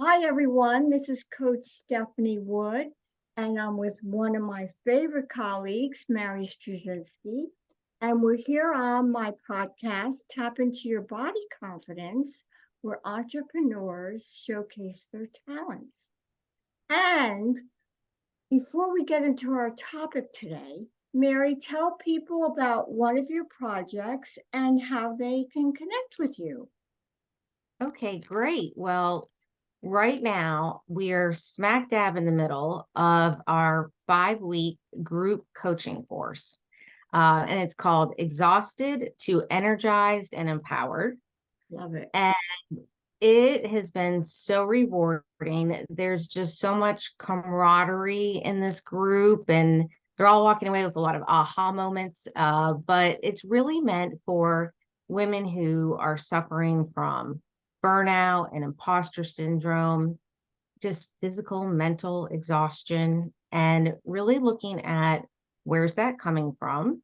Hi, everyone. This is Coach Stephanie Wood, and I'm with one of my favorite colleagues, Mary Struzinsky. And we're here on my podcast, Tap Into Your Body Confidence, where entrepreneurs showcase their talents. And before we get into our topic today, Mary, tell people about one of your projects and how they can connect with you. Okay, great. Well, right now we are smack dab in the middle of our 5-week group coaching course. And it's called Exhausted to Energized and Empowered. Love it. And it has been so rewarding. There's just so much camaraderie in this group, and they're all walking away with a lot of aha moments. But it's really meant for women who are suffering from burnout and imposter syndrome, just physical, mental exhaustion, and really looking at where's that coming from,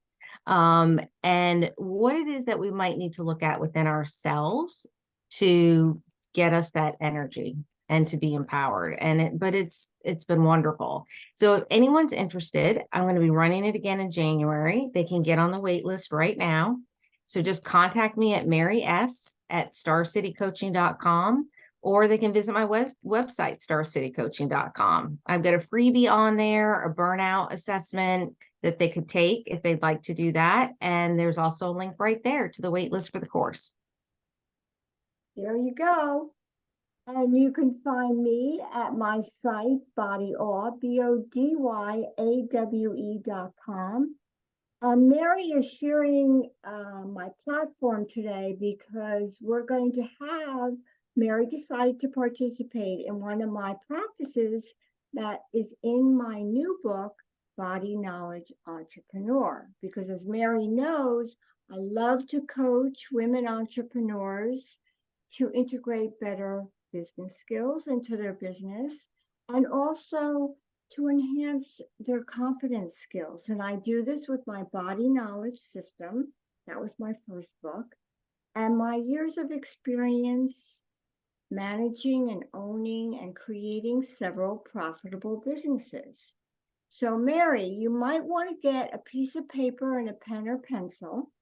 and what it is that we might need to look at within ourselves to get us that energy and to be empowered. But it's been wonderful. So if anyone's interested, I'm going to be running it again in January. They can get on the wait list right now. So just contact me at marys@starcitycoaching.com, or they can visit my website, starcitycoaching.com. I've got a freebie on there, a burnout assessment that they could take if they'd like to do that. And there's also a link right there to the wait list for the course. There you go. And you can find me at my site, bodyawe, BODYAWE.com. Mary is sharing my platform today because we're going to have Mary decided to participate in one of my practices that is in my new book, Body Knowledge Entrepreneur. Because as Mary knows, I love to coach women entrepreneurs to integrate better business skills into their business and also to enhance their confidence skills. And I do this with my body knowledge system. That was my first book. And my years of experience managing and owning and creating several profitable businesses. So, Mary, you might want to get a piece of paper and a pen or pencil.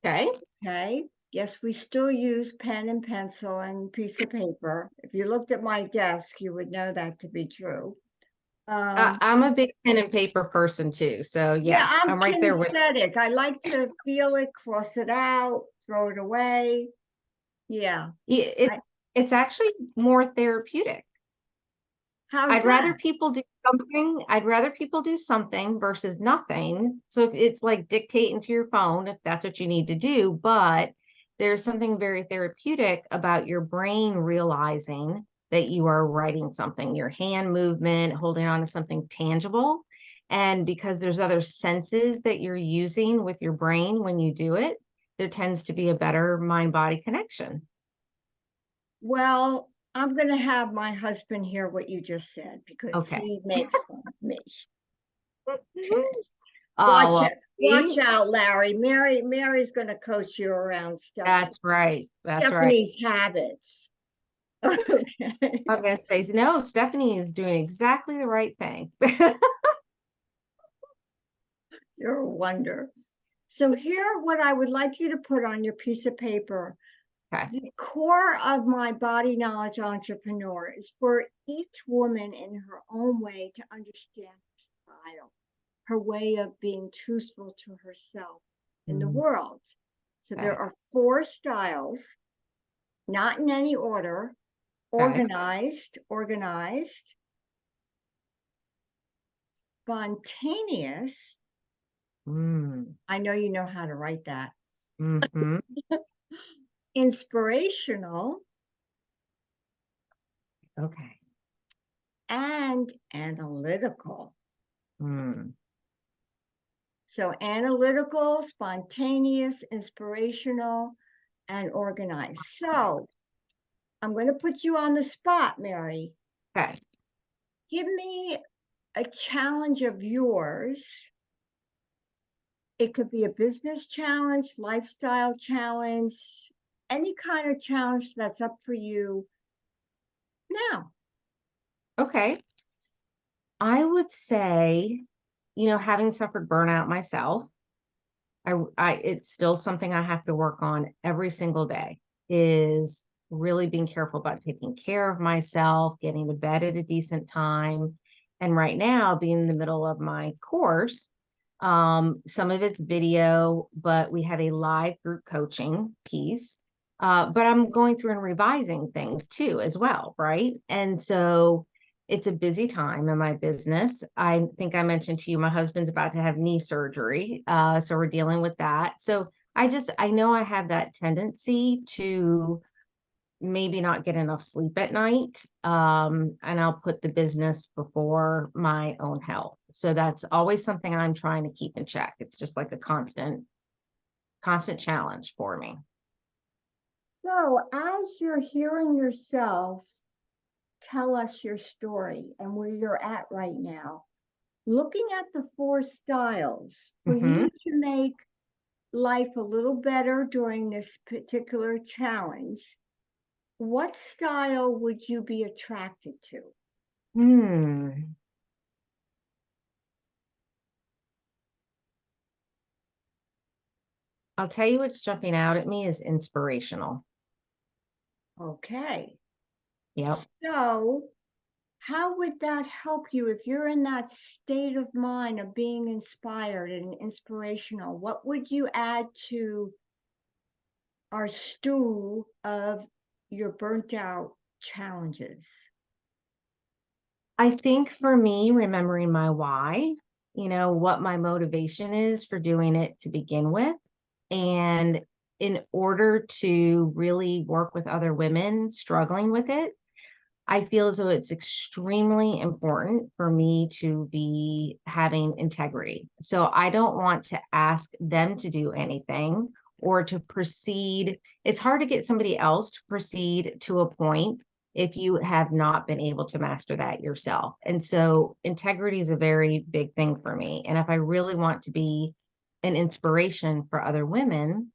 Okay. Okay. Yes, we still use pen and pencil and piece of paper. If you looked at my desk, you would know that to be true. I'm a big pen and paper person too. So Yeah, yeah, I'm I'm right there with kinesthetic. I like to feel it, cross it out, throw it away. Yeah. you. I, It's actually more therapeutic. how's that? I'd rather people do something versus nothing. So if it's like dictating to your phone, if that's what you need to do, but there's something very therapeutic about your brain realizing that you are writing something, your hand movement, holding on to something tangible. And because there's other senses that you're using with your brain when you do it, there tends to be a better mind-body connection. Well, I'm going to have my husband hear what you just said because Okay. he makes fun of me. Okay. Oh, Watch well, it. Watch see? out, Larry. Mary's going to coach you around That's right. That's right. Stephanie's habits. Okay. I'm going to say, no, Stephanie is doing exactly the right thing. You're a wonder. So here, what I would like you to put on your piece of paper, Okay. the core of my body knowledge entrepreneur is for each woman in her own way to understand her style, her way of being truthful to herself in the Mm, world. So there okay. are 4 styles, not in any order: Okay. organized, spontaneous. Mm, I know you know how to write that. hmm. Inspirational, Okay. and analytical. Mm, So analytical, spontaneous, inspirational, and organized. So I'm going to put you on the spot, Mary. okay. Give me a challenge of yours. It could be a business challenge, lifestyle challenge, any kind of challenge that's up for you now. Okay. I would say, having suffered burnout myself, it's still something I have to work on every single day, is really being careful about taking care of myself, getting to bed at a decent time. And right now, being in the middle of my course, some of it's video, but we have a live group coaching piece. But I'm going through and revising things too, as well, right? And so it's a busy time in my business. I think I mentioned to you, my husband's about to have knee surgery. So we're dealing with that. So I know I have that tendency to maybe not get enough sleep at night. And I'll put the business before my own health. So that's always something I'm trying to keep in check. It's just like a constant challenge for me. So, as you're hearing yourself tell us your story and where you're at right now, looking at the four styles for Hmm. you to make life a little better during this particular challenge, what style would you be attracted to? Hmm. I'll tell you what's jumping out at me is inspirational. Okay. Yep. So, how would that help you if you're in that state of mind of being inspired and inspirational? What would you add to our stew of your burnt out challenges? I think for me, remembering my why, what my motivation is for doing it to begin with. And in order to really work with other women struggling with it, I feel as though it's extremely important for me to be having integrity. So I don't want to ask them to do anything or to proceed. It's hard to get somebody else to proceed to a point if you have not been able to master that yourself. And so integrity is a very big thing for me. And if I really want to be an inspiration for other women,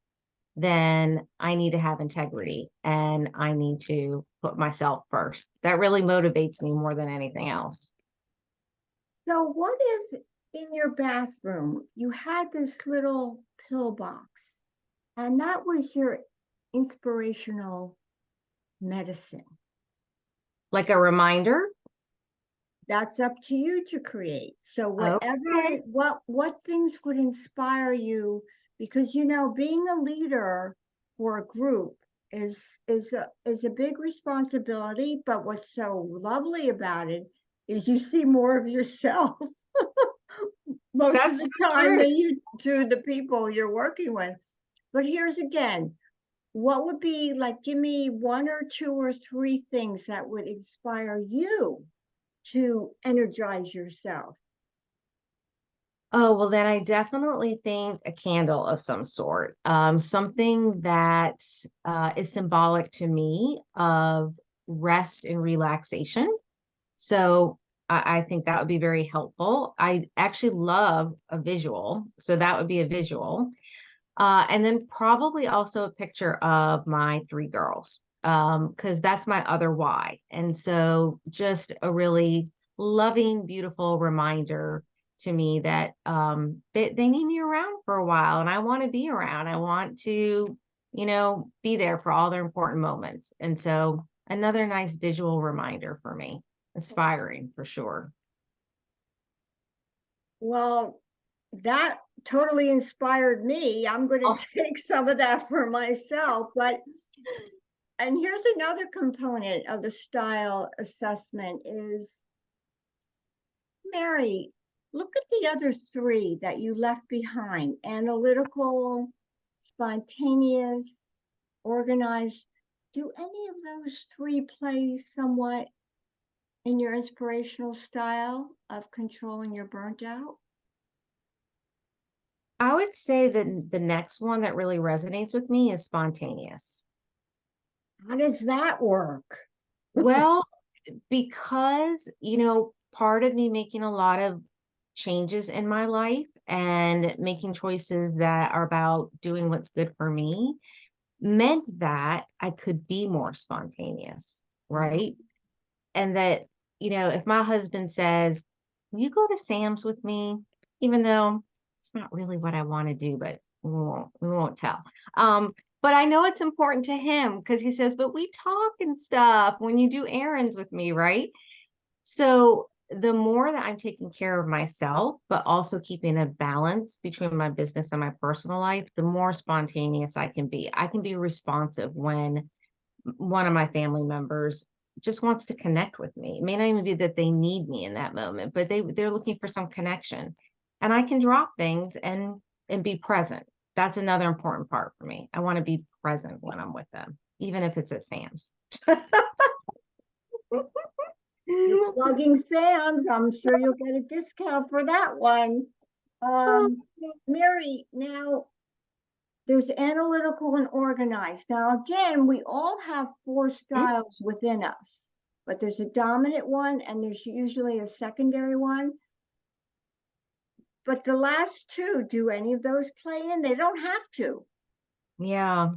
then I need to have integrity and I need to put myself first. That really motivates me more than anything else. So, what if in your bathroom you had this little pill box and that was your inspirational medicine? Like a reminder. That's up to you to create. So whatever Okay. it what things would inspire you, because being a leader for a group is a big responsibility, but what's so lovely about it is you see more of yourself most of That's the time true. than you do the people you're working with. But here's again, what would be like, give me one or two or three things that would inspire you to energize yourself? Oh, well, then I definitely think a candle of some sort, something that is symbolic to me of rest and relaxation. So I think that would be very helpful. I actually love a visual. So that would be a visual. And then probably also a picture of my three girls, because that's my other why. And so just a really loving, beautiful reminder to me that they need me around for a while and I want to be around. I want to, be there for all their important moments. And so another nice visual reminder for me, inspiring for sure. Well, that totally inspired me. I'm going Oh, to take some of that for myself. And here's another component of the style assessment is, Mary, look at the other three that you left behind: analytical, spontaneous, organized. Do any of those three play somewhat in your inspirational style of controlling your burnt out? I would say that the next one that really resonates with me is spontaneous. How does that work? Well, because, part of me making a lot of changes in my life and making choices that are about doing what's good for me meant that I could be more spontaneous, right? and that, if my husband says, "Will you go to Sam's with me?" Even though it's not really what I want to do, but we won't tell. But I know it's important to him because he says, "But we talk and stuff when you do errands with me, right?" So the more that I'm taking care of myself, but also keeping a balance between my business and my personal life, the more spontaneous I can be. I can be responsive when one of my family members just wants to connect with me. It may not even be that they need me in that moment, but they're looking for some connection. And I can drop things and be present. That's another important part for me. I want to be present when I'm with them, even if it's at Sam's. You're plugging Sam's. I'm sure you'll get a discount for that one. Mary, now there's analytical and organized. Now, again, we all have four styles within us, but there's a dominant one and there's usually a secondary one. But the last two, do any of those play in? They don't have to. Yeah.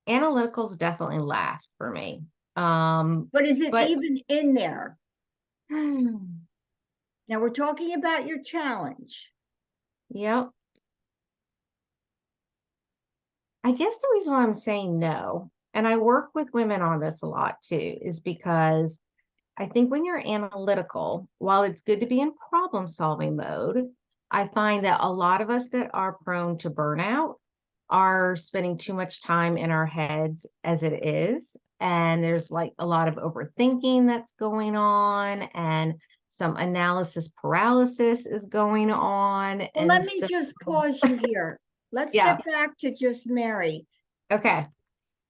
Analyticals definitely last for me. But is it But even in there? Now we're talking about your challenge. yep. I guess the reason why I'm saying no, and I work with women on this a lot too, is because I think when you're analytical, while it's good to be in problem solving mode, I find that a lot of us that are prone to burnout are spending too much time in our heads as it is. And there's like a lot of overthinking that's going on, and some analysis paralysis is going on. Well, let And me so, just pause you here. Let's yeah, get back to just Mary. okay.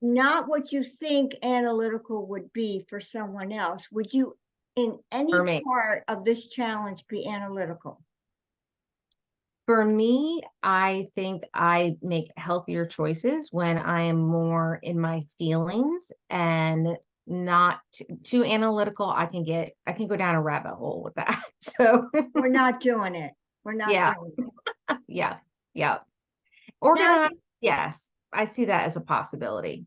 Not what you think analytical would be for someone else. Would you, in For any me. part of this challenge, be analytical? For me, I think I make healthier choices when I am more in my feelings and not too analytical. I can go down a rabbit hole with that. So We're not doing it. We're not yeah, doing it. yeah, yeah. Now, Organized, yes, I see that as a possibility.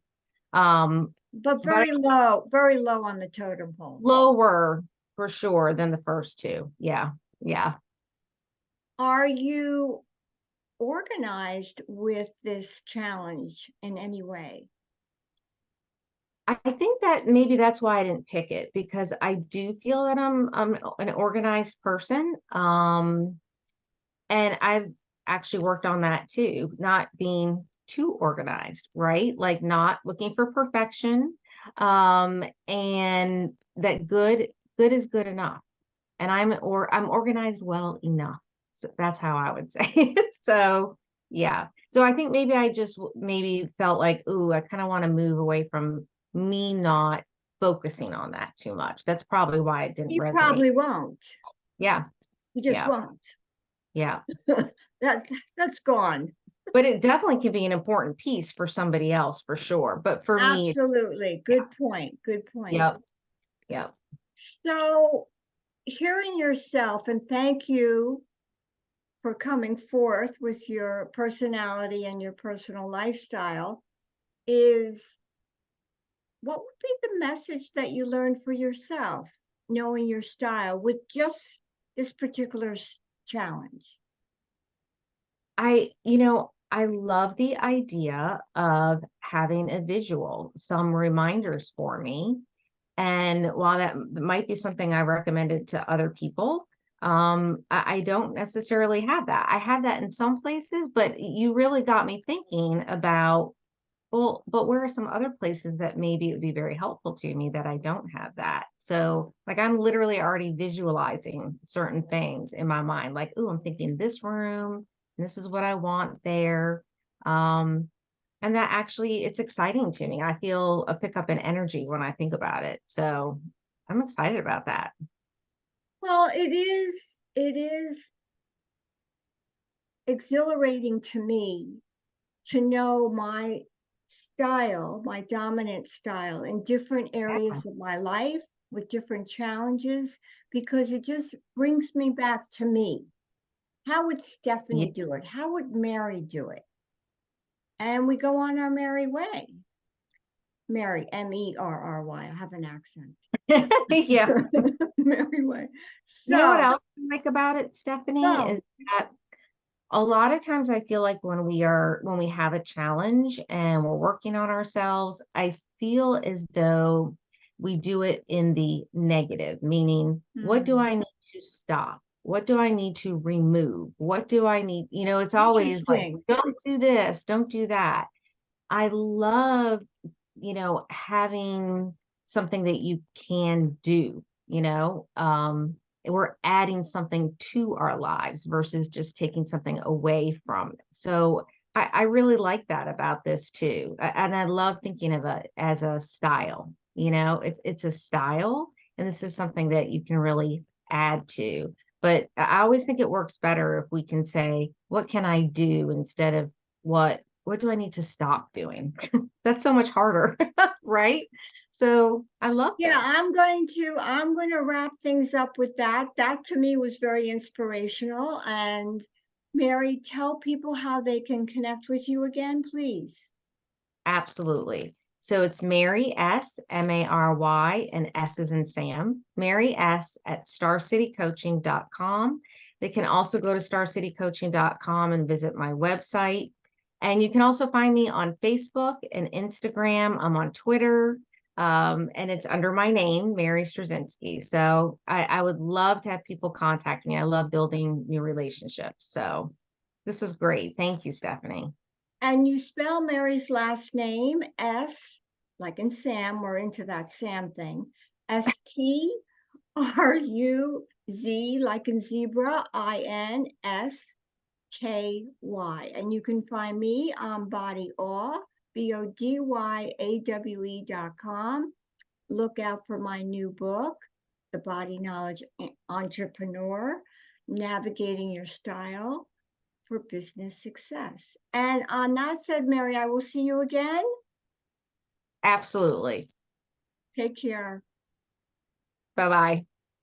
but But very low on the totem pole. lower for sure than the first two. Yeah, yeah. Are you organized with this challenge in any way? I think that maybe that's why I didn't pick it, because I do feel that I'm an organized person. And I've actually worked on that too, not being too organized, right? Like not looking for perfection. And that good is good enough. And I'm organized well enough. So that's how I would say it. So yeah. So I think maybe I just maybe felt like, ooh, I kind of want to move away from me not focusing on that too much. That's probably why it didn't You resonate. probably won't. Yeah. You just Yeah. won't. Yeah. That's gone. But it definitely can be an important piece for somebody else for sure. But for me, Absolutely. yeah. Good point. Good point. Yep. Yep. So, hearing yourself, and thank you for coming forth with your personality and your personal lifestyle, is what would be the message that you learned for yourself, knowing your style with just this particular challenge? I love the idea of having a visual, some reminders for me. And while that might be something I recommended to other people, I don't necessarily have that. I have that in some places, but you really got me thinking about, well, but where are some other places that maybe it would be very helpful to me that I don't have that? So, like, I'm literally already visualizing certain things in my mind, like, oh, I'm thinking this room, and this is what I want there. Um, and that actually, it's exciting to me. I feel a pickup in energy when I think about it. So, I'm excited about that. Well, it is exhilarating to me to know my style, my dominant style in different Yeah. areas of my life with different challenges, because it just brings me back to me. How would Yeah. Stephanie do it? How would Mary do it? And we go on our merry way. Mary, Merry. I have an accent. Yeah. Mary Way. You know what So, else I like about it, Stephanie, so is that a lot of times I feel like when we have a challenge and we're working on ourselves, I feel as though we do it in the negative, meaning, what do I need to stop? What do I need to remove? What do I need? It's always like, interesting. don't do this, don't do that. I love, having something that you can do, we're adding something to our lives versus just taking something away from it. So I really like that about this too. And I love thinking of it as a style, it's a style, and this is something that you can really add to. But I always think it works better if we can say, what can I do, instead of what do I need to stop doing? That's so much harder, right? So I love Yeah, this. I'm going to wrap things up with that. That to me was very inspirational. And Mary, tell people how they can connect with you again, please. Absolutely. So it's Mary S, Mary, and S is in Sam, Mary S at StarCityCoaching.com. They can also go to StarCityCoaching.com and visit my website. And you can also find me on Facebook and Instagram. I'm on Twitter. And it's under my name, Mary Struzinsky. So I would love to have people contact me. I love building new relationships. So this was great. Thank you, Stephanie. And you spell Mary's last name S, like in Sam, we're into that Sam thing, Struz, like in zebra, INSKY. And you can find me on BODYAWE.com. Look out for my new book, The Body Knowledge Entrepreneur, Navigating Your Style for Business Success. And on that said, Mary, I will see you again. Absolutely. Take care. Bye bye.